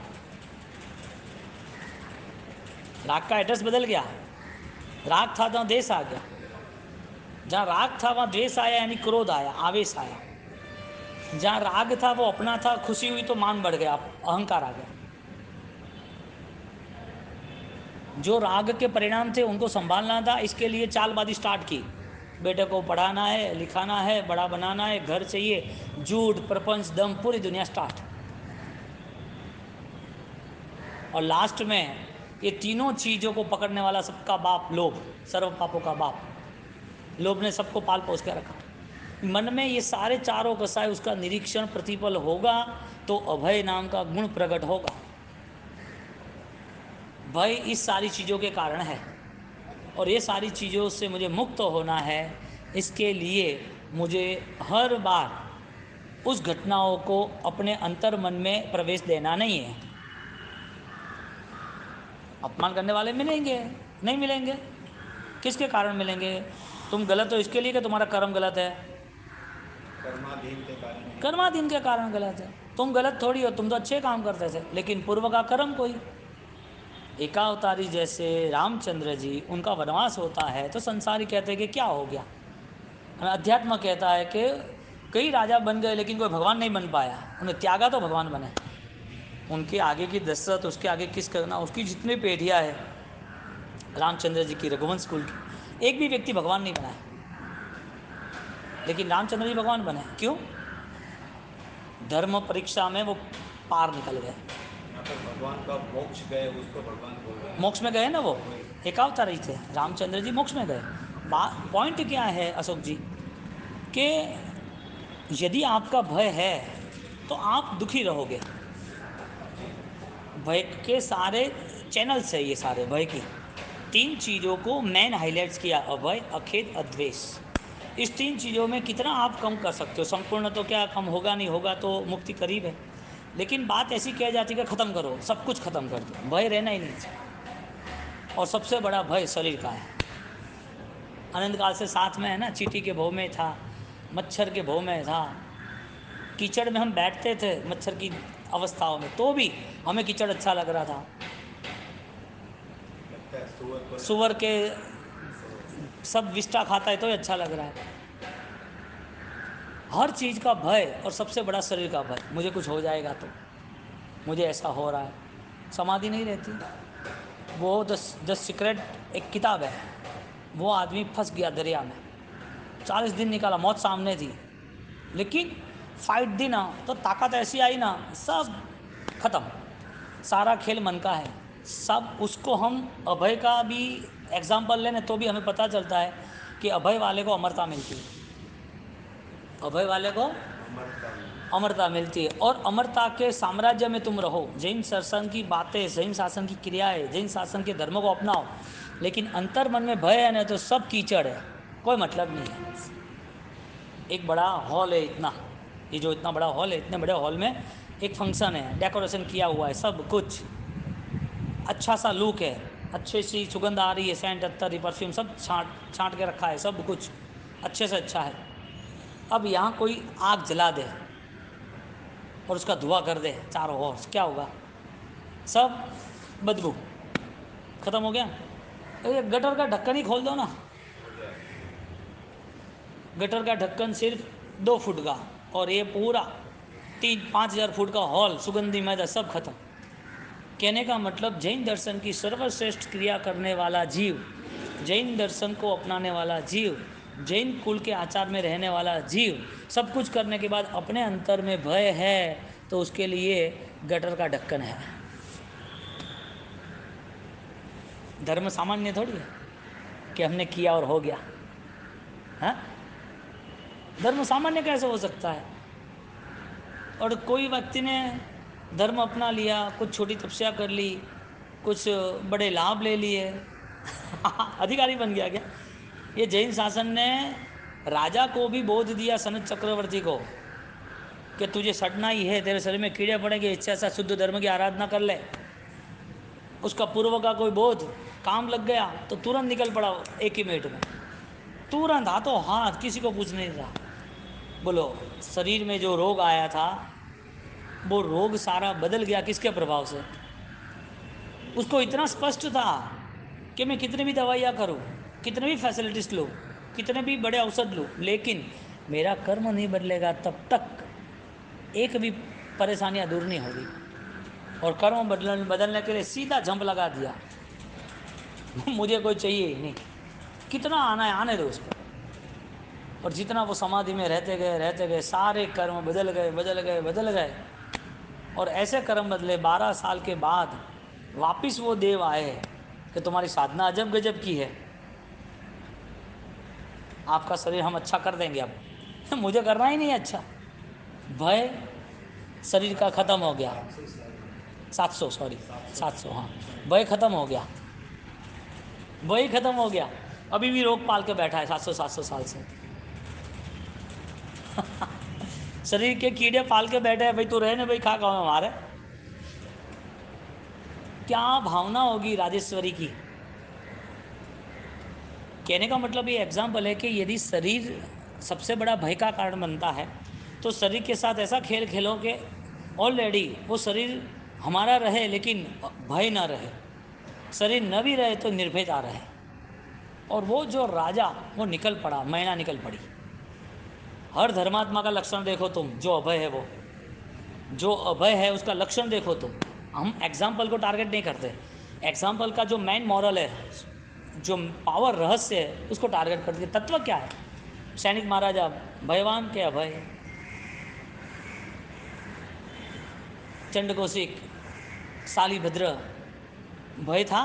राग का एड्रेस बदल गया, राग था तो द्वेष आ गया, जहाँ राग था वहाँ द्वेष आया, यानी क्रोध आया, आवेश आया, जहाँ राग था वो अपना था, खुशी हुई तो मान बढ़ गया, अहंकार आ गया। जो राग के परिणाम थे उनको संभालना था, इसके लिए चालबाजी स्टार्ट की, बेटे को पढ़ाना है, लिखाना है, बड़ा बनाना है, घर चाहिए, झूठ प्रपंच दम पूरी दुनिया स्टार्ट। और लास्ट में ये तीनों चीज़ों को पकड़ने वाला सबका बाप लोभ, सर्व पापों का बाप, लोभ ने सबको पाल पोस के रखा। मन में ये सारे चारों कसाय उसका निरीक्षण प्रतिपल होगा तो अभय नाम का गुण प्रकट होगा। भय इस सारी चीज़ों के कारण है, और ये सारी चीज़ों से मुझे मुक्त होना है, इसके लिए मुझे हर बार उस घटनाओं को अपने अंतर मन में प्रवेश देना नहीं है। अपमान करने वाले मिलेंगे, नहीं मिलेंगे, किसके कारण मिलेंगे? तुम गलत हो इसके लिए कि तुम्हारा कर्म गलत है? कर्माधीन के कारण गलत है। तुम गलत थोड़ी हो, तुम तो अच्छे काम करते थे, लेकिन पूर्व का कर्म कोई। एकावतारी जैसे रामचंद्र जी, उनका वनवास होता है तो संसारी कहते हैं कि क्या हो गया, अध्यात्म कहता है कि कई राजा बन गए लेकिन कोई भगवान नहीं बन पाया, उन्हें त्यागा तो भगवान बने। उनके आगे की दशरथ, उसके आगे किस करना, उसकी जितनी पीढ़ियाँ है रामचंद्र जी की, रघुवंश कुल की, एक भी व्यक्ति भगवान नहीं बना है, लेकिन रामचंद्र जी भगवान बने। क्यों? धर्म परीक्षा में वो पार निकल गए, भगवान का मोक्ष गए, उसको भगवान बोल रहे हैं। मोक्ष में गए ना, वो एकावतारी थे, रामचंद्र जी मोक्ष में गए। पॉइंट क्या है अशोक जी, कि यदि आपका भय है तो आप दुखी रहोगे। भय के सारे चैनल्स है, ये सारे भय की तीन चीज़ों को मैंने हाईलाइट्स किया, अभय, अखेद, अद्वेष। इस तीन चीज़ों में कितना आप कम कर सकते हो, संपूर्ण तो क्या कम होगा, नहीं होगा तो मुक्ति करीब है, लेकिन बात ऐसी कह जाती है कि ख़त्म करो, सब कुछ ख़त्म कर दो, भय रहना ही नहीं चाहिए। और सबसे बड़ा भय शरीर का है, अनंत काल से साथ में है ना, चींटी के भौं में था, मच्छर के भौं में था, कीचड़ में हम बैठते थे मच्छर की अवस्थाओं में, तो भी हमें कीचड़ अच्छा लग रहा था, सुअर के सब विष्ठा खाता है तो ही अच्छा लग रहा है। हर चीज़ का भय, और सबसे बड़ा शरीर का भय, मुझे कुछ हो जाएगा तो, मुझे ऐसा हो रहा है, समाधि नहीं रहती। वो द सीक्रेट एक किताब है, वो आदमी फंस गया दरिया में, 40 दिन निकाला, मौत सामने थी, लेकिन फाइट दी ना तो ताकत ऐसी आई ना, सब खत्म, सारा खेल मन का है सब। उसको हम अभय का भी एग्जाम्पल लें तो भी हमें पता चलता है कि अभय वाले को अमरता मिलती है, अभय वाले को अमरता मिलती है। और अमरता के साम्राज्य में तुम रहो, जैन शासन की बातें, जैन शासन की क्रियाएं, जैन शासन के धर्मों को अपनाओ, लेकिन अंतर मन में भय है ना तो सब कीचड़ है, कोई मतलब नहीं है। एक बड़ा हॉल है इतना, ये जो इतना बड़ा हॉल है, इतने बड़े हॉल में एक फंक्शन है, डेकोरेशन किया हुआ है, सब कुछ अच्छा सा लुक है, अच्छी सी सुगंध आ रही है, सेंट अत्तर परफ्यूम सब छांट छांट के रखा है, सब कुछ अच्छे से अच्छा है। अब यहाँ कोई आग जला दे और उसका धुआं कर दे चारों ओर, क्या होगा? सब बदबू, खत्म हो गया। ये गटर का ढक्कन ही खोल दो ना, गटर का ढक्कन सिर्फ 2 फुट का और ये पूरा 3-5 हज़ार फुट का हॉल, सुगंधी मैदा, सब खत्म। कहने का मतलब जैन दर्शन की सर्वश्रेष्ठ क्रिया करने वाला जीव, जैन दर्शन को अपनाने वाला जीव, जैन कुल के आचार में रहने वाला जीव, सब कुछ करने के बाद अपने अंतर में भय है तो उसके लिए गटर का ढक्कन है। धर्म सामान्य थोड़ी है कि हमने किया और हो गया, हाँ? धर्म सामान्य कैसे हो सकता है? और कोई व्यक्ति ने धर्म अपना लिया, कुछ छोटी तपस्या कर ली, कुछ बड़े लाभ ले लिए अधिकारी बन गया क्या? ये जैन शासन ने राजा को भी बोध दिया, सनत चक्रवर्ती को, कि तुझे सड़ना ही है, तेरे शरीर में कीड़े पड़ेंगे, इच्छा से शुद्ध धर्म की आराधना कर ले। उसका पूर्व का कोई बोध काम लग गया तो तुरंत निकल पड़ा, 1 ही मिनट में, तुरंत हाथों हाथ, किसी को पूछ नहीं रहा। बोलो, शरीर में जो रोग आया था वो रोग सारा बदल गया, किसके प्रभाव से? उसको इतना स्पष्ट था कि मैं कितनी भी दवाइयाँ करूँ, कितने भी फैसिलिटीज लूँ, कितने भी बड़े औषध लूँ, लेकिन मेरा कर्म नहीं बदलेगा तब तक एक भी परेशानियाँ दूर नहीं होगी। और कर्म बदलने के लिए सीधा जंप लगा दिया मुझे कोई चाहिए ही नहीं, कितना आना है आने दो उसको। और जितना वो समाधि में रहते गए सारे कर्म बदल गए बदल गए बदल गए। और ऐसे कर्म बदले, 12 साल के बाद वापिस वो देव आए कि तुम्हारी साधना अजब गजब की है, आपका शरीर हम अच्छा कर देंगे अब मुझे करना ही नहीं है अच्छा। भय शरीर का ख़त्म हो गया, 700 सॉरी 700, हाँ, भय ख़त्म हो गया, वही ख़त्म हो गया। अभी भी रोग पाल के बैठा है 700 साल से शरीर के कीड़े पाल के बैठे हैं, भाई तू रहे ना भाई, खा गाँव हमारे। क्या भावना होगी राजेश्वरी की? कहने का मतलब ये एग्जाम्पल है कि यदि शरीर सबसे बड़ा भय का कारण बनता है तो शरीर के साथ ऐसा खेल खेलो कि ऑलरेडी वो शरीर हमारा रहे लेकिन भय ना रहे, शरीर न भी रहे तो निर्भयता रहे। और वो जो राजा वो निकल पड़ा, मैना निकल पड़ी। हर धर्मात्मा का लक्षण देखो तुम, जो अभय है वो, जो अभय है उसका लक्षण देखो तुम। हम एग्जाम्पल को टारगेट नहीं करते, एग्जाम्पल का जो मेन मॉरल है, जो पावर रहस्य है उसको टारगेट करते। तत्व क्या है? सैनिक महाराजा भयवान के अभय, चंडकौशिक शालिभद्र, भय था,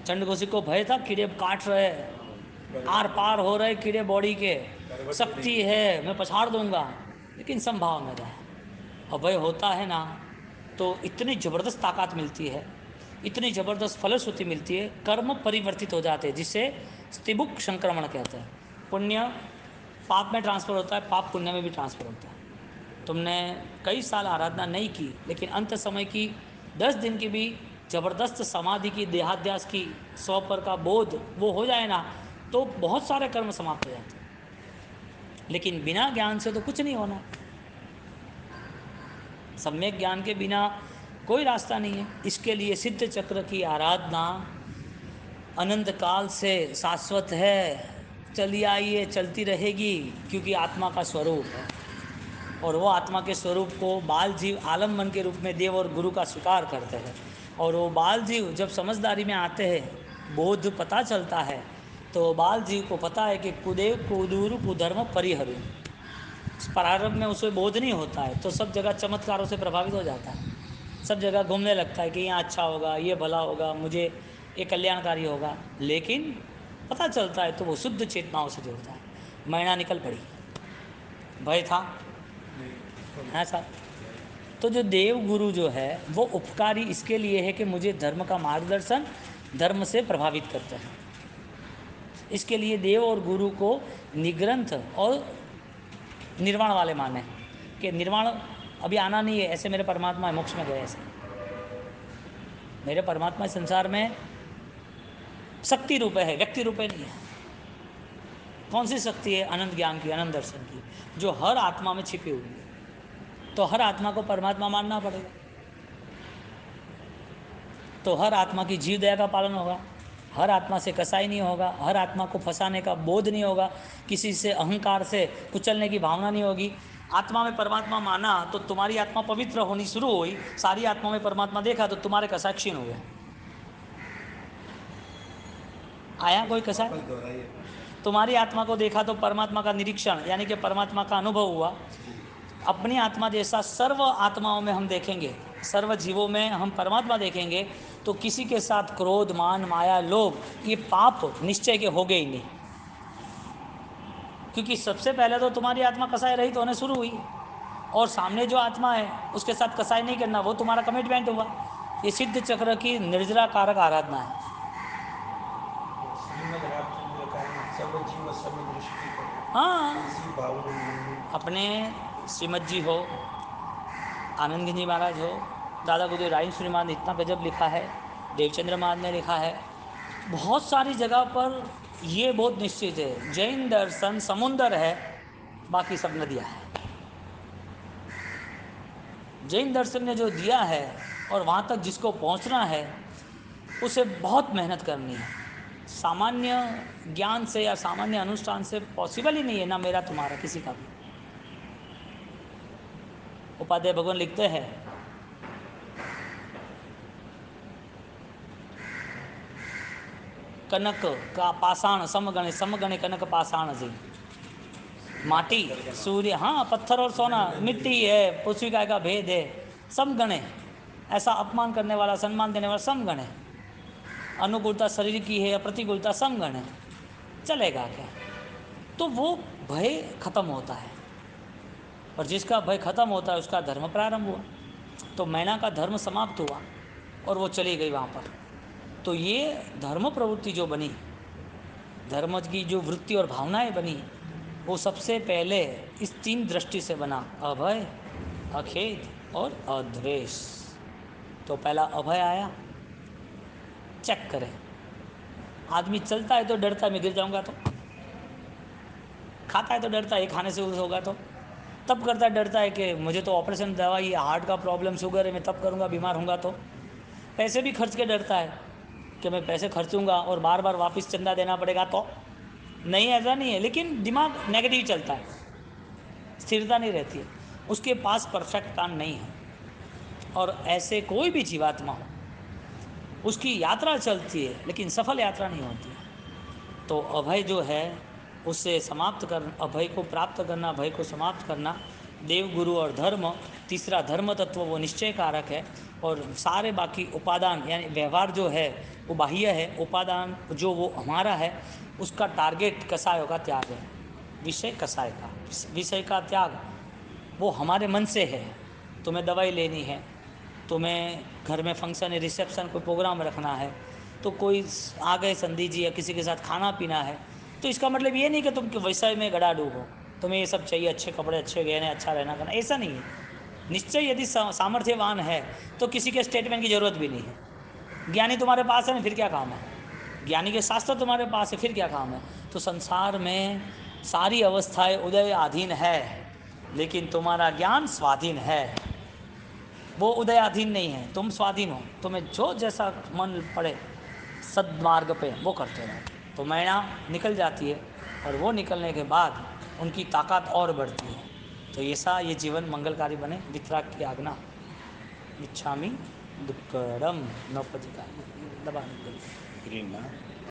चंडकौशिक को भय था, कीड़े काट रहे, आर पार हो रहे कीड़े बॉडी के, शक्ति है मैं पछाड़ दूंगा, लेकिन संभाव में रहे। अभय होता है ना तो इतनी ज़बरदस्त ताकत मिलती है, इतनी ज़बरदस्त फलश्रुति मिलती है, कर्म परिवर्तित हो जाते हैं, जिसे स्तिबुक संक्रमण कहते हैं। पुण्य पाप में ट्रांसफ़र होता है, पाप पुण्य में भी ट्रांसफ़र होता है। तुमने कई साल आराधना नहीं की, लेकिन अंत समय की 10 दिन की भी ज़बरदस्त समाधि की, देहाध्यास की, 100 पर का बोध वो हो जाए ना तो बहुत सारे कर्म समाप्त हो जाते हैं। लेकिन बिना ज्ञान से तो कुछ नहीं होना, सम्यक ज्ञान के बिना कोई रास्ता नहीं है। इसके लिए सिद्ध चक्र की आराधना अनंत काल से शाश्वत है, चली आई है, चलती रहेगी, क्योंकि आत्मा का स्वरूप है। और वो आत्मा के स्वरूप को बाल जीव आलम्बन के रूप में देव और गुरु का स्वीकार करते हैं। और वो बाल जीव जब समझदारी में आते हैं, बोध पता चलता है, तो बाल जीव को पता है कि कुदेव कुदूर कुधर्म परिहरु। प्रारंभ में उसे बोध नहीं होता है तो सब जगह चमत्कारों से प्रभावित हो जाता है, सब जगह घूमने लगता है कि यहाँ अच्छा होगा, ये भला होगा, मुझे ये कल्याणकारी होगा। लेकिन पता चलता है तो वो शुद्ध चेतनाओं से जुड़ता है। मैना निकल पड़ी, भय था, हाँ साहब। तो जो देव गुरु जो है वो उपकारी इसके लिए है कि मुझे धर्म का मार्गदर्शन, धर्म से प्रभावित करते हैं। इसके लिए देव और गुरु को निग्रंथ और निर्वाण वाले माने कि निर्वाण अभी आना नहीं है, ऐसे मेरे परमात्मा मोक्ष में गए, ऐसे मेरे परमात्मा इस संसार में शक्ति रूप है, व्यक्ति रूप नहीं है। कौन सी शक्ति है? अनंत ज्ञान की, अनंत दर्शन की, जो हर आत्मा में छिपी हुई है। तो हर आत्मा को परमात्मा मानना पड़ेगा, तो हर आत्मा की जीव दया का पालन होगा, हर आत्मा से कसाई नहीं होगा, हर आत्मा को फंसाने का बोध नहीं होगा, किसी से अहंकार से कुचलने की भावना नहीं होगी। आत्मा में परमात्मा माना तो तुम्हारी आत्मा पवित्र होनी शुरू हुई, सारी आत्मा में परमात्मा देखा तो तुम्हारे कसाय क्षीण हुए। आया कोई कसाय? तुम्हारी आत्मा को देखा तो परमात्मा का निरीक्षण यानी कि परमात्मा का अनुभव हुआ। अपनी आत्मा जैसा सर्व आत्माओं में हम देखेंगे, सर्व जीवों में हम परमात्मा देखेंगे, तो किसी के साथ क्रोध, मान, माया, लोभ, ये पाप निश्चय के हो गए ही नहीं। क्योंकि सबसे पहले तो तुम्हारी आत्मा कसाय रहित होने शुरू हुई, और सामने जो आत्मा है उसके साथ कसाय नहीं करना, वो तुम्हारा कमिटमेंट हुआ। ये सिद्ध चक्र की निर्जरा कारक आराधना है। श्रीमद् रामचंद्र का सब जीव समदृष्टि को हाँ, इसी भाव में अपने श्रीमद जी हो, आनंद गिरी महाराज हो, दादा गुरुदेव राय श्रीमान ने इतना गजब लिखा है, देवचंद्र महाराज ने लिखा है, बहुत सारी जगह पर ये बहुत निश्चित है। जैन दर्शन समुंदर है, बाकी सब नदियाँ है। जैन दर्शन ने जो दिया है और वहाँ तक जिसको पहुँचना है उसे बहुत मेहनत करनी है। सामान्य ज्ञान से या सामान्य अनुष्ठान से पॉसिबल ही नहीं है, ना मेरा तुम्हारा किसी का भी। उपाध्याय भगवान लिखते हैं, कनक का पाषाण समगणे, समगणे कनक पाषाण जी, माटी सूर्य, हाँ पत्थर और सोना, मिट्टी है, पृथ्वी का भेद है, समगणे। ऐसा अपमान करने वाला, सम्मान देने वाला समगण है। अनुकूलता शरीर की है या प्रतिकूलता समगण है, चलेगा क्या? तो वो भय खत्म होता है, और जिसका भय खत्म होता है उसका धर्म प्रारंभ हुआ। तो मैना का धर्म समाप्त हुआ और वो चली गई वहाँ पर। तो ये धर्म प्रवृत्ति जो बनी, धर्म की जो वृत्ति और भावनाएं बनी, वो सबसे पहले इस तीन दृष्टि से बना, अभय, अखेद और अद्वेष। तो पहला अभय आया। चेक करें, आदमी चलता है तो डरता है मैं गिर जाऊंगा तो, खाता है तो डरता है खाने से होगा तो, तब करता है डरता है कि मुझे तो ऑपरेशन दवाई, हार्ट का प्रॉब्लम, शुगर है, मैं तब करूँगा, बीमार होऊंगा तो। पैसे भी खर्च के डरता है कि मैं पैसे खर्चूंगा और बार बार वापस चंदा देना पड़ेगा तो। नहीं, ऐसा नहीं है, लेकिन दिमाग नेगेटिव चलता है, स्थिरता नहीं रहती है, उसके पास परफेक्ट काम नहीं है। और ऐसे कोई भी जीवात्मा हो, उसकी यात्रा चलती है लेकिन सफल यात्रा नहीं होती है। तो अभय जो है उससे समाप्त कर, अभय को प्राप्त करना, भय को समाप्त करना, देव गुरु और धर्म, तीसरा धर्म तत्व वो निश्चय कारक है। और सारे बाकी उपादान यानी व्यवहार जो है वो बाह्य है, उपादान जो वो हमारा है उसका टारगेट कसायों का त्याग है, विषय कसाय का, विषय का त्याग वो हमारे मन से है। तुम्हें दवाई लेनी है, तुम्हें घर में फंक्शन है, रिसेप्शन, कोई प्रोग्राम रखना है, तो कोई आ गए संधि जी या किसी के साथ खाना पीना है, तो इसका मतलब ये नहीं कि तुम विषय में गड़ाडूब हो, तुम्हें ये सब चाहिए, अच्छे कपड़े, अच्छे गहने, अच्छा रहना करना, ऐसा नहीं है। निश्चय यदि सामर्थ्यवान है तो किसी के स्टेटमेंट की ज़रूरत भी नहीं है। ज्ञानी तुम्हारे पास है ना, फिर क्या काम है? ज्ञानी के शास्त्र तुम्हारे पास है, फिर क्या काम है? तो संसार में सारी अवस्थाएं उदय अधीन है, लेकिन तुम्हारा ज्ञान स्वाधीन है, वो उदयाधीन नहीं है, तुम स्वाधीन हो। तुम्हें जो जैसा मन पड़े सद्मार्ग पे वो करते रहो, तो मैना निकल जाती है, और वो निकलने के बाद उनकी ताकत और बढ़ती है। तो ऐसा ये जीवन मंगलकारी बने। वितराग की आज्ञा, इच्छामी दुक्कड़म नौपदिका दबा।